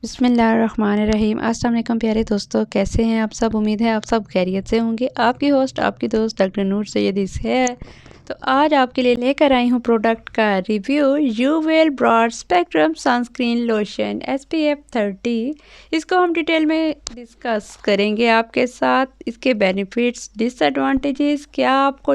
बिस्मिल्लाहिर्रहमानिर्रहीम। अस्सलाम वालेकुम प्यारे दोस्तों, कैसे हैं आप सब। उम्मीद है आप सब खैरियत से होंगे। आपकी होस्ट आपकी दोस्त डॉक्टर नूर सैयद है। तो आज आपके लिए लेकर आई हूँ प्रोडक्ट का रिव्यू, यूवेल broad spectrum sunscreen lotion SPF 30। इसको हम डिटेल में डिस्कस करेंगे आपके साथ। इसके बेनिफिट्स, डिसएडवांटेजेस, क्या आपको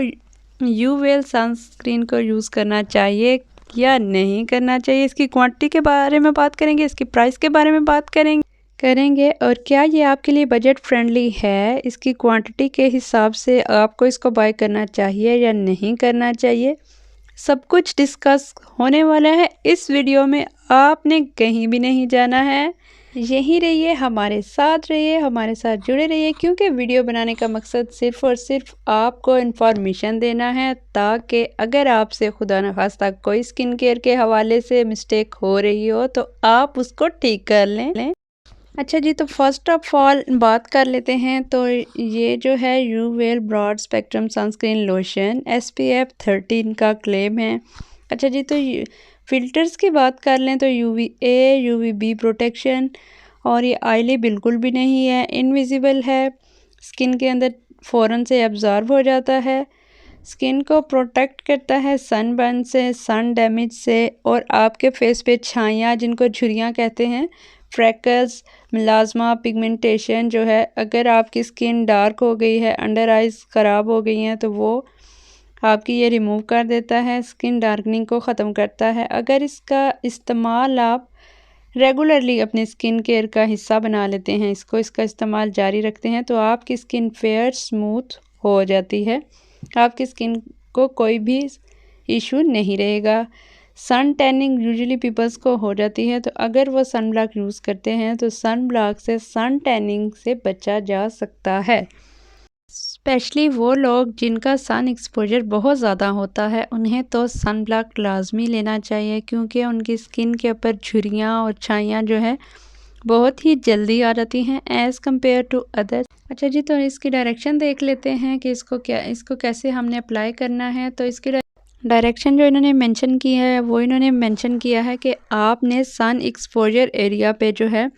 यूवेल सनस्क्रीन को यूज़ करना चाहिए या नहीं करना चाहिए, इसकी क्वांटिटी के बारे में बात करेंगे, इसकी प्राइस के बारे में बात करेंगे और क्या ये आपके लिए बजट फ्रेंडली है, इसकी क्वांटिटी के हिसाब से आपको इसको बाय करना चाहिए या नहीं करना चाहिए, सब कुछ डिस्कस होने वाला है इस वीडियो में। आपने कहीं भी नहीं जाना है, यहीं रहिए, हमारे साथ रहिए, हमारे साथ जुड़े रहिए, क्योंकि वीडियो बनाने का मकसद सिर्फ़ और सिर्फ आपको इन्फॉर्मेशन देना है, ताकि अगर आपसे खुदा न खास्ता कोई स्किन केयर के हवाले से मिस्टेक हो रही हो तो आप उसको ठीक कर लें। अच्छा जी, तो फर्स्ट ऑफ ऑल बात कर लेते हैं। तो ये जो है यूवेल broad spectrum sunscreen lotion SPF 13 का क्लेम है। अच्छा जी, तो फ़िल्टर्स की बात कर लें तो UVA UVB प्रोटेक्शन, और ये ऑयली बिल्कुल भी नहीं है, इनविजिबल है, स्किन के अंदर फ़ौरन से एब्ज़ॉर्ब हो जाता है, स्किन को प्रोटेक्ट करता है सन बर्न से, सन डैमेज से, और आपके फेस पे छाइयाँ जिनको झुर्रियाँ कहते हैं, फ्रैकल्स, मिलाज़मा, पिगमेंटेशन जो है, अगर आपकी स्किन डार्क हो गई है, अंडर आइज़ ख़राब हो गई हैं, तो वो आपकी ये रिमूव कर देता है, स्किन डार्कनिंग को ख़त्म करता है। अगर इसका इस्तेमाल आप रेगुलरली अपने स्किन केयर का हिस्सा बना लेते हैं, इसका इस्तेमाल जारी रखते हैं, तो आपकी स्किन फेयर स्मूथ हो जाती है, आपकी स्किन को कोई भी इशू नहीं रहेगा। सन टैनिंग यूजुअली पीपल्स को हो जाती है, तो अगर वो सन ब्लॉक यूज़ करते हैं तो सन ब्लॉक से, सन टैनिंग से बचा जा सकता है। स्पेशली वो लोग जिनका सन एक्सपोजर बहुत ज़्यादा होता है, उन्हें तो सन ब्लॉक लाजमी लेना चाहिए, क्योंकि उनकी स्किन के ऊपर झुर्रियाँ और छाइयाँ जो है बहुत ही जल्दी आ जाती हैं एज़ कम्पेयर टू अदर। अच्छा जी, तो इसकी डायरेक्शन देख लेते हैं कि इसको कैसे हमने अप्लाई करना है। तो इसकी डायरेक्शन जो इन्होंने मेंशन की है, वो इन्होंने मेंशन किया है कि आपने सन एक्सपोजर एरिया पे जो है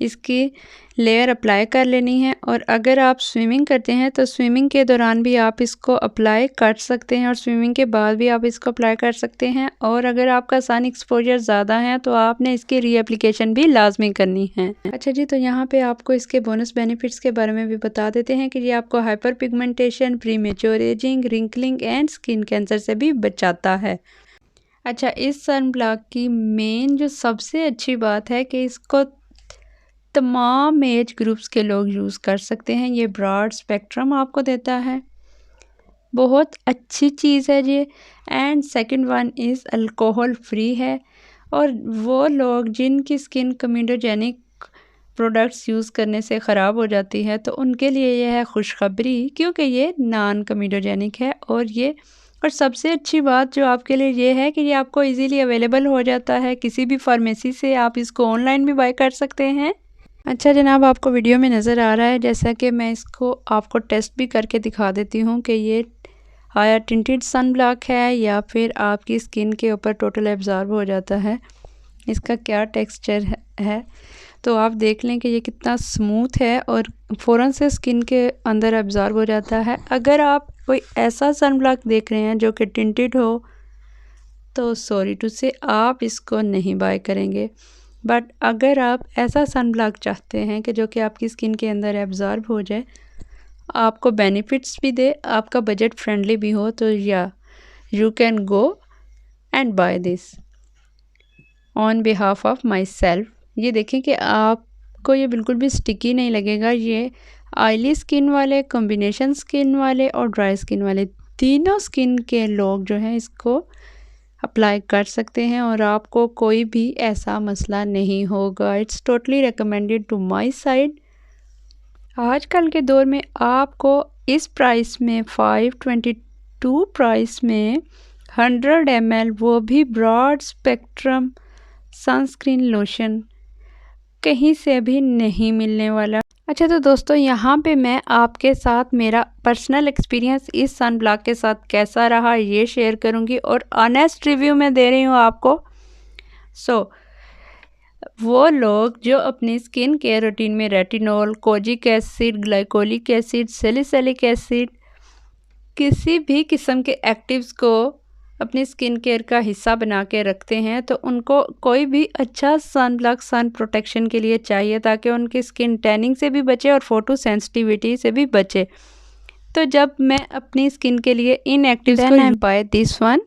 इसकी लेयर अप्लाई कर लेनी है, और अगर आप स्विमिंग करते हैं तो स्विमिंग के दौरान भी आप इसको अप्लाई कर सकते हैं, और स्विमिंग के बाद भी आप इसको अप्लाई कर सकते हैं। और अगर आपका सन एक्सपोजर ज़्यादा है तो आपने इसकी रीएप्लीकेशन भी लाजमी करनी है। अच्छा जी, तो यहाँ पे आपको इसके बोनस बेनिफिट्स के बारे में भी बता देते हैं कि ये आपको hyper pigmentation, premature ageing, wrinkling and skin cancer से भी बचाता है। अच्छा, इस सन ब्लॉक की मेन जो सबसे अच्छी बात है कि इसको तमाम एज ग्रुप्स के लोग यूज़ कर सकते हैं। ये ब्रॉड स्पेक्ट्रम आपको देता है, बहुत अच्छी चीज़ है ये। And second one is alcohol free है, और वो लोग जिनकी स्किन कम्यूडोजेनिक प्रोडक्ट्स यूज़ करने से ख़राब हो जाती है, तो उनके लिए ये है खुशखबरी, क्योंकि ये नॉन कम्यूडोजेनिक है। और सबसे अच्छी बात जो आपके लिए ये है कि ये आपको इजीली अवेलेबल हो जाता है किसी भी फार्मेसी से, आप इसको ऑनलाइन भी बाय कर सकते हैं। अच्छा जनाब, आपको वीडियो में नज़र आ रहा है, जैसा कि मैं इसको आपको टेस्ट भी करके दिखा देती हूँ कि ये आया टिंटेड सन ब्लॉक है या फिर आपकी स्किन के ऊपर टोटल एब्जॉर्ब हो जाता है, इसका क्या टेक्सचर है। तो आप देख लें कि ये कितना स्मूथ है और फ़ौरन से स्किन के अंदर एब्जॉर्ब हो जाता है। अगर आप कोई ऐसा सन ब्लॉक देख रहे हैं जो कि टिंटेड हो, तो सॉरी टू से आप इसको नहीं बाय करेंगे। बट अगर आप ऐसा सन ब्लॉक चाहते हैं कि जो कि आपकी स्किन के अंदर एब्जॉर्ब हो जाए, आपको बेनिफिट्स भी दे, आपका बजट फ्रेंडली भी हो, तो या you can go and buy this on behalf of myself. ये देखें कि आपको ये बिल्कुल भी स्टिकी नहीं लगेगा। ये ऑयली स्किन वाले, कॉम्बिनेशन स्किन वाले और ड्राई स्किन वाले, तीनों स्किन के लोग जो हैं इसको अप्लाई कर सकते हैं और आपको कोई भी ऐसा मसला नहीं होगा। It's totally recommended to my side. आजकल के दौर में आपको इस प्राइस में 522 प्राइस में 100 ml, वो भी ब्रॉड स्पेक्ट्रम सनस्क्रीन लोशन कहीं से भी नहीं मिलने वाला। अच्छा, तो दोस्तों यहाँ पे मैं आपके साथ मेरा पर्सनल एक्सपीरियंस इस सन ब्लॉक के साथ कैसा रहा ये शेयर करूँगी, और ऑनेस्ट रिव्यू में दे रही हूँ आपको। वो लोग जो अपनी स्किन केयर रूटीन में retinol, kojic acid, glycolic acid, salicylic acid, किसी भी किस्म के एक्टिव्स को अपनी स्किन केयर का हिस्सा बना के रखते हैं, तो उनको कोई भी अच्छा सनब्लॉक सन प्रोटेक्शन के लिए चाहिए ताकि उनकी स्किन टैनिंग से भी बचे और फोटो सेंसिटिविटी से भी बचे। तो जब मैं अपनी स्किन के लिए इन एक्टिव्स को बाय दिस वन,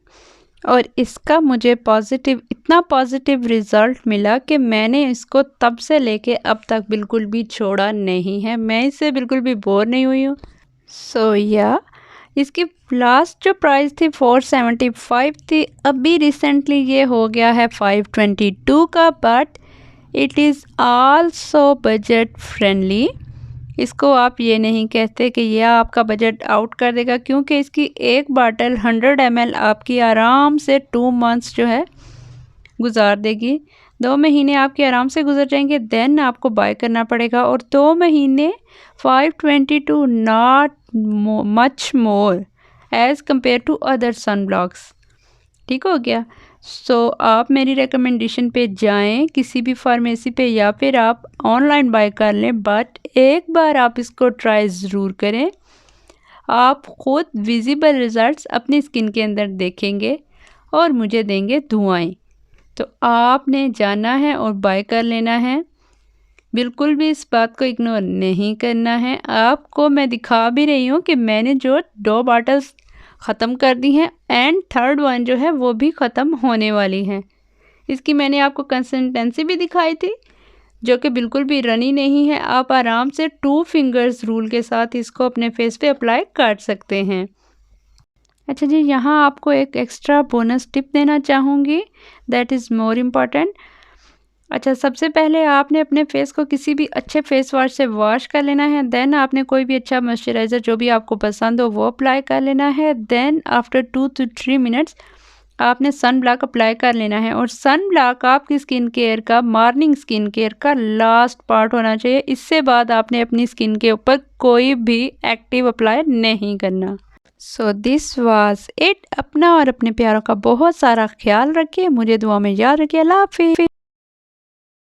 और इसका मुझे इतना पॉजिटिव रिज़ल्ट मिला कि मैंने इसको तब से लेके अब तक बिल्कुल भी छोड़ा नहीं है। मैं इससे बिल्कुल भी बोर नहीं हुई हूँ। सो या इसकी लास्ट जो प्राइस थी 475 थी, अभी रिसेंटली ये हो गया है 522 का, but it is also budget friendly. इसको आप ये नहीं कहते कि यह आपका बजट आउट कर देगा, क्योंकि इसकी एक बॉटल 100 ml आपकी आराम से 2 मंथ्स जो है गुजार देगी। 2 महीने आपके आराम से गुजर जाएंगे, देन आपको बाय करना पड़ेगा। और 2 महीने 522, not much more as compare to other sun blocks. ठीक हो गया। सो आप मेरी रिकमेंडेशन पे जाएं किसी भी फार्मेसी पे, या फिर आप ऑनलाइन बाय कर लें, बट एक बार आप इसको ट्राई ज़रूर करें। आप ख़ुद विजिबल रिज़ल्ट्स अपनी स्किन के अंदर देखेंगे और मुझे देंगे दुआएं। तो आपने जाना है और बाय कर लेना है, बिल्कुल भी इस बात को इग्नोर नहीं करना है। आपको मैं दिखा भी रही हूँ कि मैंने जो 2 बॉटल्स ख़त्म कर दी हैं, एंड थर्ड वन जो है वो भी ख़त्म होने वाली है। इसकी मैंने आपको कंसिस्टेंसी भी दिखाई थी, जो कि बिल्कुल भी रनी नहीं है। आप आराम से 2 फिंगर्स रूल के साथ इसको अपने फेस पे अप्लाई कर सकते हैं। अच्छा जी, यहाँ आपको एक एक्स्ट्रा बोनस टिप देना चाहूँगी, दैट इज़ मोर इम्पॉर्टेंट। अच्छा, सबसे पहले आपने अपने फेस को किसी भी अच्छे फेस वॉश से वॉश कर लेना है। देन आपने कोई भी अच्छा मॉइस्चराइज़र जो भी आपको पसंद हो वो अप्लाई कर लेना है। देन आफ्टर 2 to 3 मिनट्स आपने सन ब्लॉक अप्लाई कर लेना है। और सन ब्लॉक आपकी स्किन केयर का, मॉर्निंग स्किन केयर का लास्ट पार्ट होना चाहिए। इससे बाद आपने अपनी स्किन के ऊपर कोई भी एक्टिव अप्लाई नहीं करना। So this was it. अपना और अपने प्यारों का बहुत सारा ख्याल रखिए, मुझे दुआ में याद रखिए। अल्लाह हाफिज़।